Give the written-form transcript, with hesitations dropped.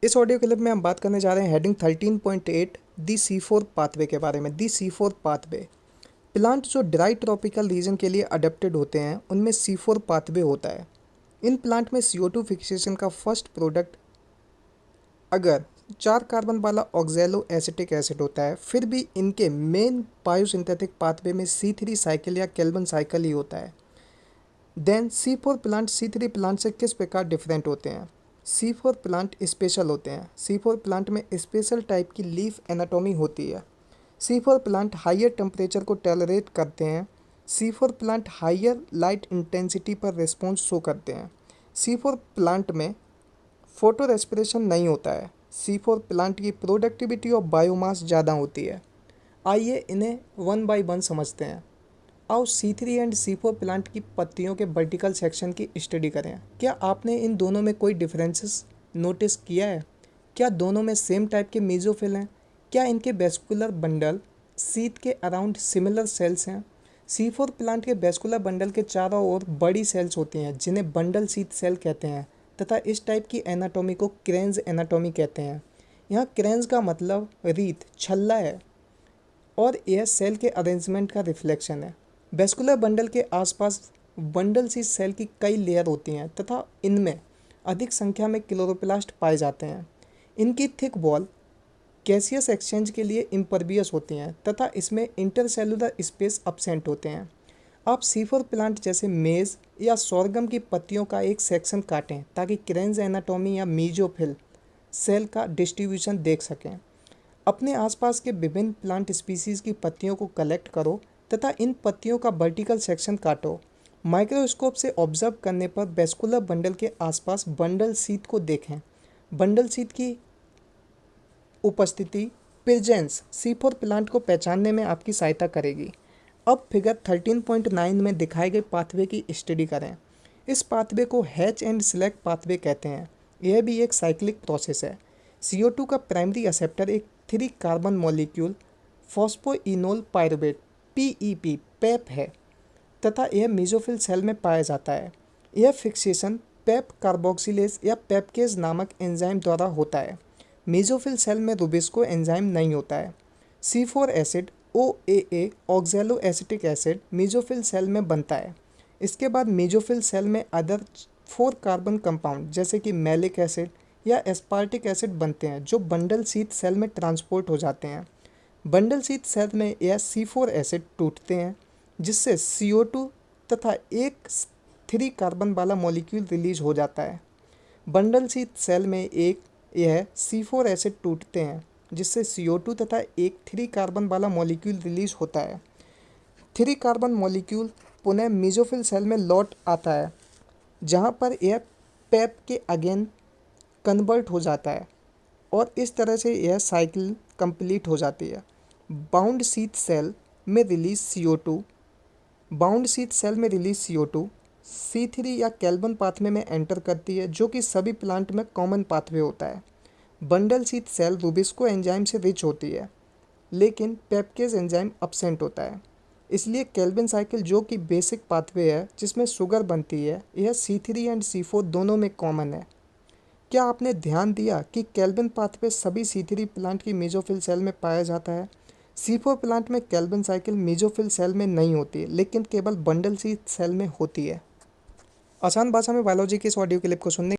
इस audio clip में हम बात करने जा रहे हैं हेडिंग 13.8 दी C4 पाथवे के बारे में। दी C4 पाथवे प्लांट जो ड्राई ट्रॉपिकल रीजन के लिए अडेप्टेड होते हैं उनमें C4 पाथवे होता है। इन प्लांट में CO2 फिक्सेशन का फर्स्ट प्रोडक्ट अगर 4 कार्बन वाला ऑक्जेलो एसिटिक एसिड होता है, फिर भी इनके मेन बायोसिंथेटिक पाथवे में C3 साइकिल या केल्विन साइकिल ही होता है। Then C4 plant C3 plant से किस प्रकार डिफरेंट होते हैं? C4 प्लांट स्पेशल होते हैं। C4 प्लांट में स्पेशल टाइप की लीफ एनाटॉमी होती है। C4 प्लांट हाइयर टेम्परेचर को टॉलरेट करते हैं। C4 plant higher light intensity पर रिस्पॉन्स शो करते हैं। C4 प्लांट में फोटो रेस्पिरेशन नहीं होता है। C4 प्लांट की प्रोडक्टिविटी ऑफ बायोमास ज़्यादा होती है। आइए इन्हें वन बाय वन समझते हैं। आओ C3 एंड C4 प्लांट की पत्तियों के वर्टिकल सेक्शन की स्टडी करें। क्या आपने इन दोनों में कोई डिफरेंसेस नोटिस किया है? क्या दोनों में सेम टाइप के मेसोफिल हैं? क्या इनके वेस्कुलर बंडल सीथ के अराउंड सिमिलर सेल्स हैं? C4 प्लांट के वेस्कुलर बंडल के चारों ओर बड़ी सेल्स होती हैं जिन्हें बंडल सीथ सेल कहते हैं तथा इस टाइप की एनाटॉमी को क्रेन्स एनाटॉमी कहते हैं। यहाँ क्रेन्स का मतलब रीत छल्ला है और यह सेल के अरेंजमेंट का रिफ्लेक्शन है। वेस्कुलर बंडल के आसपास बंडल सी सेल की कई लेयर होती हैं तथा इनमें अधिक संख्या में क्लोरोप्लास्ट पाए जाते हैं। इनकी थिक वॉल गैसियस एक्सचेंज के लिए इम्परवियस होती हैं तथा इसमें इंटरसेलुलर स्पेस अब्सेंट होते हैं। आप C4 प्लांट जैसे मेज या सोरगम की पत्तियों का एक सेक्शन काटें ताकि क्रेन्स एनाटॉमी या मीजोफिल सेल का डिस्ट्रीब्यूशन देख सकें। अपने आसपास के विभिन्न प्लांट स्पीसीज़ की पत्तियों को कलेक्ट करो तथा इन पत्तियों का वर्टिकल सेक्शन काटो। माइक्रोस्कोप से ऑब्जर्व करने पर वेस्कुलर बंडल के आसपास बंडल सीथ को देखें। बंडल सीथ की उपस्थिति प्रेजेंस C4 प्लांट को पहचानने में आपकी सहायता करेगी। अब फिगर 13.9 में दिखाए गए पाथवे की स्टडी करें। इस पाथवे को हैच एंड सिलेक्ट पाथवे कहते हैं। यह भी एक साइक्लिक प्रोसेस है। CO2 का प्राइमरी एक्सेप्टर एक 3 carbon molecule phosphoenolpyruvate PEP PEP है तथा यह मेसोफिल सेल में पाया जाता है। यह फिक्सेशन पैप कार्बोक्सिलेज या पैपकेज नामक एंजाइम द्वारा होता है। मेसोफिल सेल में रुबिस्को एंजाइम नहीं होता है। C4 acid OAA oxaloacetic acid mesophyll cell में बनता है। इसके बाद मेसोफिल सेल में अदर 4 कार्बन कंपाउंड जैसे कि मैलिक एसिड या एस्पार्टिक एसिड बनते हैं जो बंडल सीथ सेल में ट्रांसपोर्ट हो जाते हैं। बंडल सीथ सेल में यह C4 एसिड टूटते हैं जिससे CO2 तथा एक 3 कार्बन वाला मॉलिक्यूल रिलीज हो जाता है। बंडल सीथ सेल में यह C4 एसिड टूटते हैं जिससे CO2 तथा एक 3 कार्बन वाला मॉलिक्यूल रिलीज होता है। 3 कार्बन मॉलिक्यूल पुनः मेसोफिल सेल में लौट आता है जहां पर यह पैप के अगेन कन्वर्ट हो जाता है और इस तरह से यह साइकिल कंप्लीट हो जाती है। बाउंड सीथ सेल में रिलीज CO2 C3 या केल्विन पाथवे में एंटर करती है जो कि सभी प्लांट में कॉमन पाथवे होता है। Bundle sheath cell rubisco enzyme से रिच होती है लेकिन पेप्केज एंजाइम अब्सेंट होता है। इसलिए केल्विन साइकिल जो कि बेसिक पाथवे है जिसमें शुगर बनती है, यह C3 एंड C4 दोनों में कॉमन है। क्या आपने ध्यान दिया कि केल्विन पाथवे सभी C3 प्लांट की मेसोफिल सेल में पाया जाता है? C4 प्लांट में केल्विन साइकिल मेसोफिल सेल में नहीं होती है लेकिन केवल बंडल सीथ सेल में होती है। आसान भाषा में बायोलॉजी के इस ऑडियो क्लिप को सुनने